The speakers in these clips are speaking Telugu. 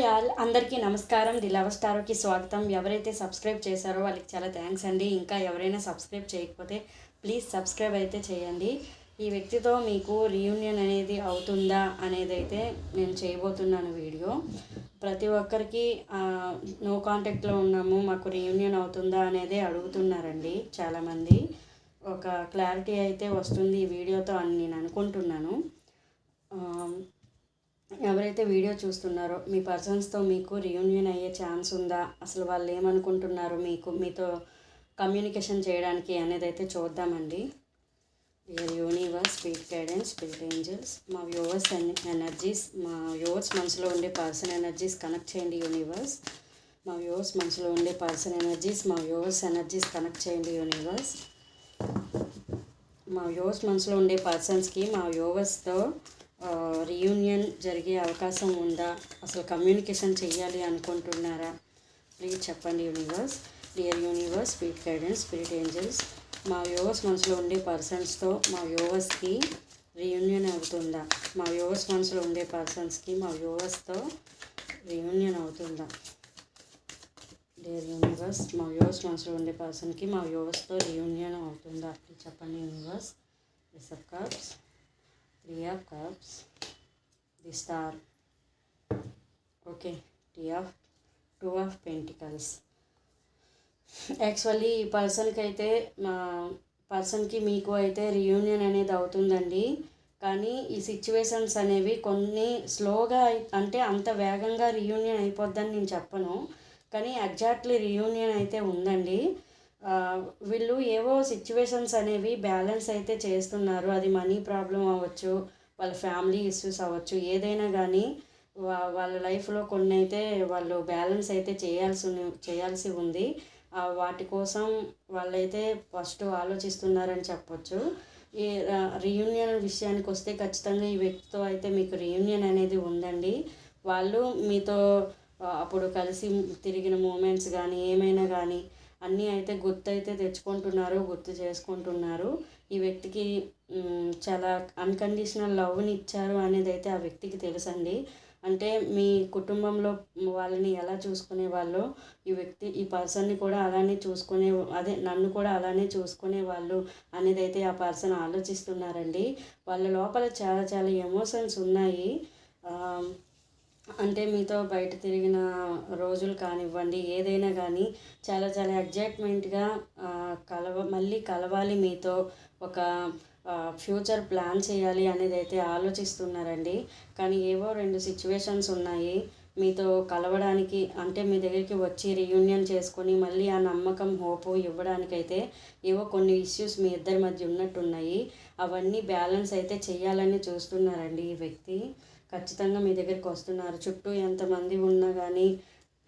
హాయ్ ఆల్, అందరికీ నమస్కారం. ది లవ్ స్టార్కి స్వాగతం. ఎవరైతే సబ్స్క్రైబ్ చేశారో వాళ్ళకి చాలా థ్యాంక్స్ అండి. ఇంకా ఎవరైనా సబ్స్క్రైబ్ చేయకపోతే ప్లీజ్ సబ్స్క్రైబ్ అయితే చేయండి. ఈ వ్యక్తితో మీకు రీయూనియన్ అనేది అవుతుందా అనేది అయితే నేను చేయబోతున్నాను వీడియో. ప్రతి ఒక్కరికి నో కాంటాక్ట్లో ఉన్నాము, మాకు రీయూనియన్ అవుతుందా అనేది అడుగుతున్నారండి చాలామంది. ఒక క్లారిటీ అయితే వస్తుంది ఈ వీడియోతో అని నేను అనుకుంటున్నాను. ఎవరైతే వీడియో చూస్తున్నారో మీ పర్సన్స్తో మీకు రీయూనియన్ అయ్యే ఛాన్స్ ఉందా, అసలు వాళ్ళు ఏమనుకుంటున్నారు మీతో కమ్యూనికేషన్ చేయడానికి అనేది అయితే చూద్దామండి. Dear universe, spirit guidance, spirit angels, మా వ్యూవర్స్ ఎనర్జీస్, మా వ్యూవర్స్ మనసులో ఉండే పర్సన్ ఎనర్జీస్ కనెక్ట్ చేయండి యూనివర్స్. మా వ్యూవర్స్ మనసులో ఉండే పర్సన్ ఎనర్జీస్, మా వ్యూవర్స్ ఎనర్జీస్ కనెక్ట్ చేయండి యూనివర్స్. మా వ్యూవర్స్ మనసులో ఉండే పర్సన్స్కి మా వ్యూవర్స్తో రీయూనియన్ జరిగే అవకాశం ఉందా, అసలు కమ్యూనికేషన్ చేయాలి అనుకుంటున్నారా, ప్లీజ్ చెప్పండి universe. Dear universe, spirit guidance, spirit angels, మా వ్యూవర్స్ మనసులో ఉండే పర్సన్స్తో మా వ్యూవర్స్కి రీయూనియన్ అవుతుందా, మా వ్యూవర్స్ మనసులో ఉండే పర్సన్స్కి మా వ్యూవర్స్తో రీయూనియన్ అవుతుందా. డియర్ యూనివర్స్, మా వ్యూవర్స్ మనసులో ఉండే పర్సన్కి మా వ్యూవర్స్తో రీయూనియన్ అవుతుందా, ప్లీజ్ చెప్పండి universe. Ace of Cups, Three of Cups, the Star, okay, Two of Pentacles. Actually ఈ పర్సన్కి అయితే మా పర్సన్కి మీకు అయితే రీయూనియన్ అనేది అవుతుందండి. కానీ ఈ సిచ్యువేషన్స్ అనేవి కొన్ని స్లోగా, అంటే అంత వేగంగా రీయూనియన్ అయిపోద్దని నేను చెప్పను, కానీ ఎగ్జాక్ట్లీ రీయూనియన్ అయితే ఉందండి. వీళ్ళు ఏవో సిచ్యువేషన్స్ అనేవి బ్యాలెన్స్ అయితే చేస్తున్నారు. అది మనీ ప్రాబ్లం అవ్వచ్చు, వాళ్ళ ఫ్యామిలీ ఇష్యూస్ అవ్వచ్చు, ఏదైనా కానీ వాళ్ళ లైఫ్లో కొన్ని అయితే వాళ్ళు బ్యాలెన్స్ అయితే చేయాల్సి ఉంది. వాటి కోసం వాళ్ళైతే ఫస్ట్ ఆలోచిస్తున్నారని చెప్పొచ్చు. ఈ రీయూనియన్ విషయానికి వస్తే ఖచ్చితంగా ఈ వ్యక్తితో అయితే మీకు రీయూనియన్ అనేది ఉందండి. వాళ్ళు మీతో అప్పుడు కలిసి తిరిగిన మూమెంట్స్ కానీ ఏమైనా కానీ అన్నీ అయితే గుర్తు చేసుకుంటున్నారు. ఈ వ్యక్తికి చాలా అన్కండిషనల్ లవ్ని ఇచ్చారు అనేది అయితే ఆ వ్యక్తికి తెలుసండి. అంటే మీ కుటుంబంలో వాళ్ళని ఎలా చూసుకునే వాళ్ళు ఈ పర్సన్ని కూడా అలానే నన్ను కూడా అలానే చూసుకునే వాళ్ళు అనేది అయితే ఆ పర్సన్ ఆలోచిస్తున్నారండి. వాళ్ళ లోపల చాలా చాలా ఎమోషన్స్ ఉన్నాయి. అంటే మీతో బయట తిరిగిన రోజులు కానివ్వండి, ఏదైనా కానీ చాలా చాలా ఎగ్జైట్మెంట్గా మళ్ళీ కలవాలి, మీతో ఒక ఫ్యూచర్ ప్లాన్ చేయాలి అనేది అయితే ఆలోచిస్తున్నారండి. కానీ ఏవో 2 సిచ్యువేషన్స్ ఉన్నాయి మీతో కలవడానికి, అంటే మీ దగ్గరికి వచ్చి రీయూనియన్ చేసుకొని మళ్ళీ ఆ నమ్మకం, హోపు ఇవ్వడానికైతే ఏవో కొన్ని ఇష్యూస్ మీ ఇద్దరి మధ్య ఉన్నట్టున్నాయి. అవన్నీ బ్యాలెన్స్ అయితే చేయాలని చూస్తున్నారండి ఈ వ్యక్తి. ఖచ్చితంగా మీ దగ్గరికి వస్తున్నారు. చుట్టూ ఎంతమంది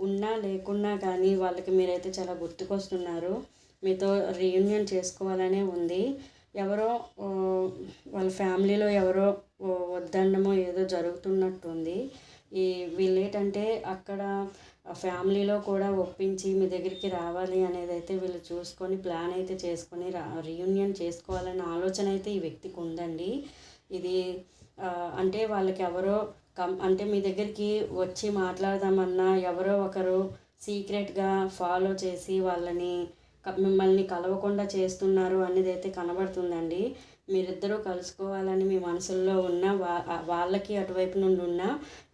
ఉన్నా లేకున్నా కానీ వాళ్ళకి మీరైతే చాలా గుర్తుకొస్తున్నారు. మీతో రీయూనియన్ చేసుకోవాలనే ఉంది. ఎవరో వాళ్ళ ఫ్యామిలీలో ఎవరో వద్దన్నమో ఏదో జరుగుతున్నట్టుంది. వీళ్ళేంటంటే అక్కడ ఫ్యామిలీలో కూడా ఒప్పించి మీ దగ్గరికి రావాలి అనేది అయితే వీళ్ళు చూసుకొని ప్లాన్ అయితే చేసుకొని రీయూనియన్ చేసుకోవాలనే ఆలోచన అయితే ఈ వ్యక్తికి ఉందండి. ఇది అంటే వాళ్ళకి ఎవరో అంటే మీ దగ్గరికి వచ్చి మాట్లాడదామన్నా ఎవరో ఒకరు సీక్రెట్గా ఫాలో చేసి మిమ్మల్ని కలవకుండా చేస్తున్నారు అనేది అయితే కనబడుతుందండి. మీరిద్దరూ కలుసుకోవాలని మీ మనసుల్లో ఉన్న వాళ్ళకి అటువైపు నుండి ఉన్న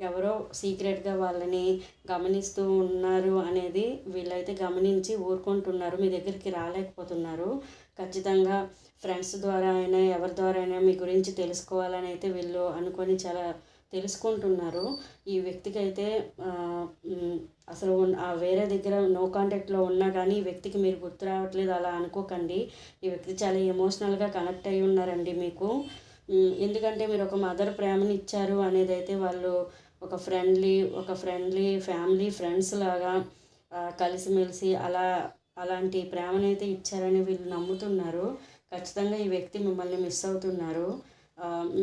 ఎవరో సీక్రెట్గా వాళ్ళని గమనిస్తూ ఉన్నారు అనేది వీళ్ళైతే గమనించి ఊరుకుంటున్నారు, మీ దగ్గరికి రాలేకపోతున్నారు. ఖచ్చితంగా ఫ్రెండ్స్ ద్వారా అయినా ఎవరి ద్వారా అయినా మీ గురించి తెలుసుకోవాలని అయితే వీళ్ళు అనుకొని చాలా తెలుసుకుంటున్నారు. ఈ వ్యక్తికి అయితే అసలు వేరే దగ్గర నో కాంటాక్ట్లో ఉన్నా కానీ ఈ వ్యక్తికి మీరు గుర్తు రావట్లేదు అలా అనుకోకండి. ఈ వ్యక్తి చాలా ఎమోషనల్గా కనెక్ట్ అయి ఉన్నారండి మీకు. ఎందుకంటే మీరు ఒక మదర్ ప్రేమని ఇచ్చారు అనేది అయితే వాళ్ళు ఒక ఫ్రెండ్లీ ఫ్యామిలీ ఫ్రెండ్స్ లాగా కలిసిమెలిసి అలాంటి ప్రేమనైతే ఇచ్చారని వీళ్ళు నమ్ముతున్నారు. ఖచ్చితంగా ఈ వ్యక్తి మిమ్మల్ని మిస్ అవుతున్నారు.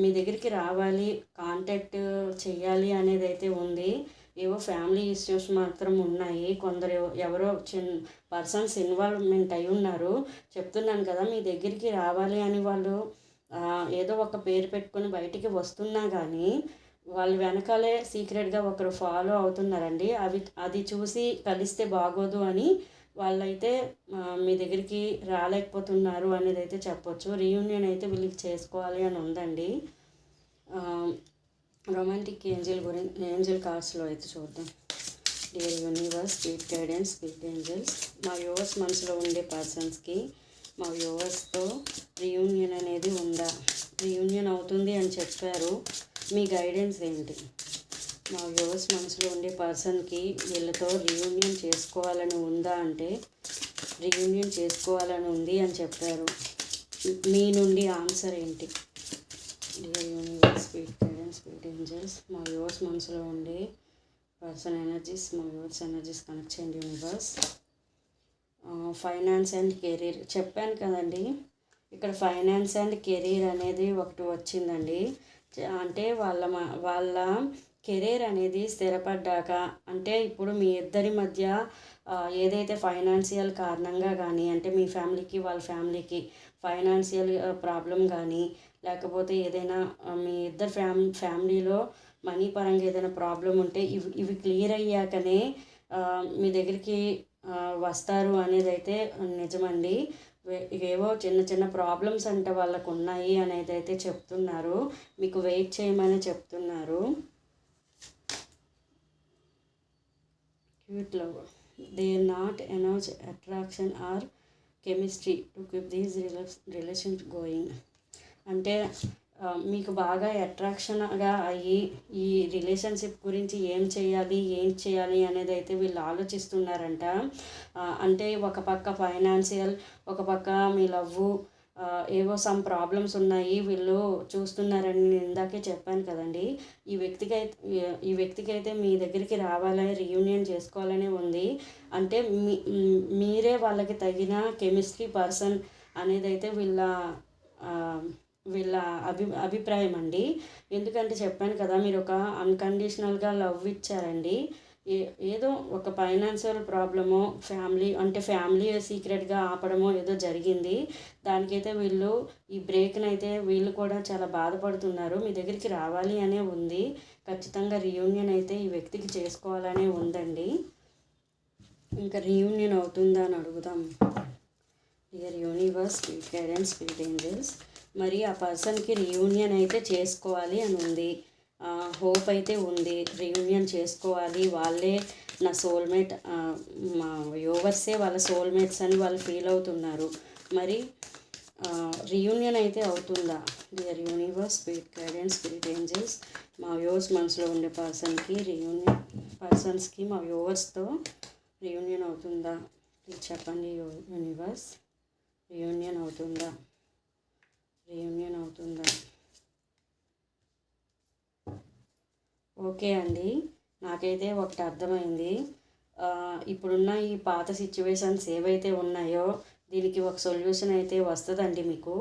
మీ దగ్గరికి రావాలి, కాంటాక్ట్ చెయ్యాలి అనేది ఉంది. ఏవో ఫ్యామిలీ ఇష్యూస్ మాత్రం ఉన్నాయి. కొందరు ఎవరో పర్సన్స్ ఇన్వాల్వ్మెంట్ అయి ఉన్నారు. చెప్తున్నాను కదా, మీ దగ్గరికి రావాలి అని వాళ్ళు ఏదో ఒక పేరు పెట్టుకొని బయటికి వస్తున్నా కానీ వాళ్ళ వెనకాలే సీక్రెట్గా ఒకరు ఫాలో అవుతున్నారండి. అది చూసి కలిస్తే బాగోదు అని వాళ్ళైతే మీ దగ్గరికి రాలేకపోతున్నారు అనేది అయితే చెప్పొచ్చు. రీయూనియన్ అయితే వీళ్ళకి చేసుకోవాలి అని ఉందండి. రొమాంటిక్ ఏంజల్ కార్డ్స్లో అయితే చూద్దాం. Dear universe, sweet guidance, sweet angels, మా వ్యూవర్స్ మనసులో ఉండే పర్సన్స్కి మా వ్యూవర్స్తో రీయూనియన్ అనేది ఉందా? రీయూనియన్ అవుతుంది అని చెప్పారు. మీ గైడెన్స్ ఏంటి? మా వ్యూవర్స్ మనసులో ఉండే పర్సన్కి వీళ్ళతో రీయూనియన్ చేసుకోవాలని ఉందా అంటే రీయూనియన్ చేసుకోవాలని ఉంది అని చెప్పారు. మీ నుండి ఆన్సర్ ఏంటి? Dear universe, sweet guidance, sweet angels, మా వ్యూవర్స్ మనసులో ఉండే పర్సన్ ఎనర్జీస్, మా వ్యూవర్స్ ఎనర్జీస్ కనెక్ట్ చేయండి యూనివర్స్. ఫైనాన్స్ అండ్ కెరీర్ చెప్పాను కదండి. ఇక్కడ ఫైనాన్స్ అండ్ కెరీర్ అనేది ఒకటి వచ్చిందండి. అంటే వాళ్ళ కెరీర్ అనేది స్థిరపడ్డాక, అంటే ఇప్పుడు మీ ఇద్దరి మధ్య ఏదైతే ఫైనాన్షియల్ కారణంగా కానీ, అంటే మీ ఫ్యామిలీకి వాళ్ళ ఫ్యామిలీకి ఫైనాన్షియల్ ప్రాబ్లం కానీ, లేకపోతే ఏదైనా మీ ఇద్దరు ఫ్యామిలీలో మనీ పరంగా ఏదైనా ప్రాబ్లం ఉంటే ఇవి క్లియర్ అయ్యాకనే మీ దగ్గరికి వస్తారు అనేది అయితే నిజమండి. ఏవో చిన్న చిన్న ప్రాబ్లమ్స్ అంటే వాళ్ళకు ఉన్నాయి అనేది అయితే చెప్తున్నారు. మీకు వెయిట్ చేయమని చెప్తున్నారు. Cute love, they are not announce attraction or chemistry to keep these relation going. అంటే మీకు బాగా అట్రాక్షన్గా అయ్యి ఈ రిలేషన్షిప్ గురించి ఏం చేయాలి అనేది అయితే వీళ్ళు ఆలోచిస్తున్నారంట. అంటే ఒక పక్క ఫైనాన్షియల్, ఒక పక్క మీ లవ్వు, ఏవో సమ్ ప్రాబ్లమ్స్ ఉన్నాయి వీళ్ళు చూస్తున్నారని నేను ఇందాకే చెప్పాను కదండి. ఈ వ్యక్తికి అయితే మీ దగ్గరికి రావాలని, రీయూనియన్ చేసుకోవాలని ఉంది. అంటే మీరే వాళ్ళకి తగిన కెమిస్ట్రీ పర్సన్ అనేది అయితే వీళ్ళ అభిప్రాయం అండి. ఎందుకంటే చెప్పాను కదా, మీరు ఒక అన్కండిషనల్గా లవ్ ఇచ్చారండి. ఏదో ఒక ఫైనాన్షియల్ ప్రాబ్లమో, ఫ్యామిలీ సీక్రెట్గా ఆపడమో ఏదో జరిగింది. దానికైతే వీళ్ళు ఈ బ్రేక్ని అయితే వీళ్ళు కూడా చాలా బాధపడుతున్నారు. మీ దగ్గరికి రావాలి అనే ఉంది. ఖచ్చితంగా రీయూనియన్ అయితే ఈ వ్యక్తికి చేసుకోవాలనే ఉందండి. ఇంకా రీయూనియన్ అవుతుందా అని అడుగుదాం. Dear universe, sweet guidance, sweet angels, మరి ఆ పర్సన్కి రీయూనియన్ అయితే చేసుకోవాలి అని ఉంది. హోప్ అయితే ఉంది. రీయూనియన్ చేసుకోవాలి, వాళ్ళే నా సోల్మేట్, మా వ్యూవర్సే వాళ్ళ సోల్మేట్స్ అని వాళ్ళు ఫీల్ అవుతున్నారు. మరి రీయూనియన్ అయితే అవుతుందా? Dear universe, sweet guidance, sweet angels, మా వ్యూవర్స్ మనసులో ఉండే పర్సన్స్కి మా వ్యూవర్స్తో రీయూనియన్ అవుతుందా? ఇది చెప్పండి యూనివర్స్. రీయూనియన్ అవుతుందా? ఓకే అండి, నాకైతే ఒకటి అర్థమైంది. ఇప్పుడున్న ఈ పాత సిచ్యువేషన్స్ ఏవైతే ఉన్నాయో దీనికి ఒక సొల్యూషన్ అయితే వస్తుందండి మీకు.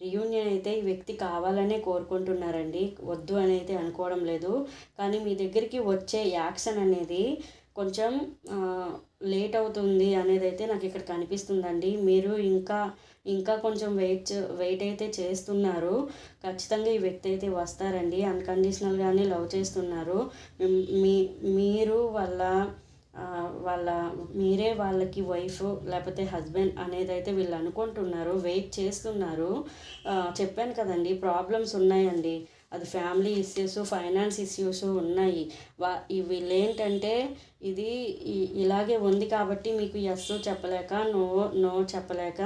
రీయూనియన్ అయితే ఈ వ్యక్తి కావాలనే కోరుకుంటున్నారండి, వద్దు అని అయితే అనుకోవడం లేదు. కానీ మీ దగ్గరికి వచ్చే యాక్షన్ అనేది కొంచెం లేట్ అవుతుంది అనేది అయితే నాకు ఇక్కడ కనిపిస్తుందండి. మీరు ఇంకా కొంచెం వెయిట్ అయితే చేస్తున్నారు. ఖచ్చితంగా ఈ వ్యక్తి అయితే వస్తారండి. అన్కండిషనల్గానే లవ్ చేస్తున్నారు. మీరు మీరే వాళ్ళకి వైఫ్ లేకపోతే హస్బెండ్ అనేది అయితే వీళ్ళు అనుకుంటున్నారు, వెయిట్ చేస్తున్నారు. చెప్పాను కదండి, ప్రాబ్లమ్స్ ఉన్నాయండి. అది ఫ్యామిలీ ఇష్యూస్, ఫైనాన్స్ ఇష్యూస్ ఉన్నాయి. వీళ్ళు ఏంటంటే ఇది ఇలాగే ఉంది కాబట్టి మీకు ఎస్ చెప్పలేక, నో చెప్పలేక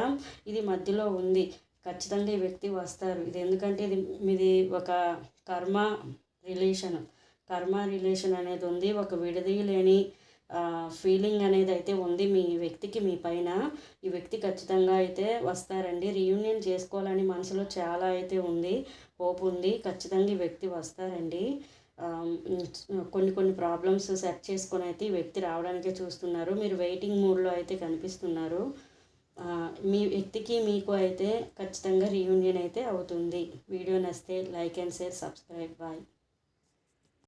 ఇది మధ్యలో ఉంది. ఖచ్చితంగా ఈ వ్యక్తి వస్తారు. ఇది ఎందుకంటే మీది ఒక కర్మ రిలేషన్ అనేది ఉంది. ఒక విడదీయలేని ఫీలింగ్ అనేది అయితే ఉంది మీ వ్యక్తికి మీ పైన. ఈ వ్యక్తి ఖచ్చితంగా అయితే వస్తారండి. రీయూనియన్ చేసుకోవాలని మనసులో చాలా అయితే ఉంది, హోప్ ఉంది. ఖచ్చితంగా ఈ వ్యక్తి వస్తారండి. కొన్ని ప్రాబ్లమ్స్ సెట్ చేసుకొని అయితే ఈ వ్యక్తి రావడానికే చూస్తున్నారు. మీరు వెయిటింగ్ మూడ్లో అయితే కనిపిస్తున్నారు. మీ వ్యక్తికి మీకు అయితే ఖచ్చితంగా రీయూనియన్ అయితే అవుతుంది. వీడియో నచ్చితే like and share, subscribe. Bye.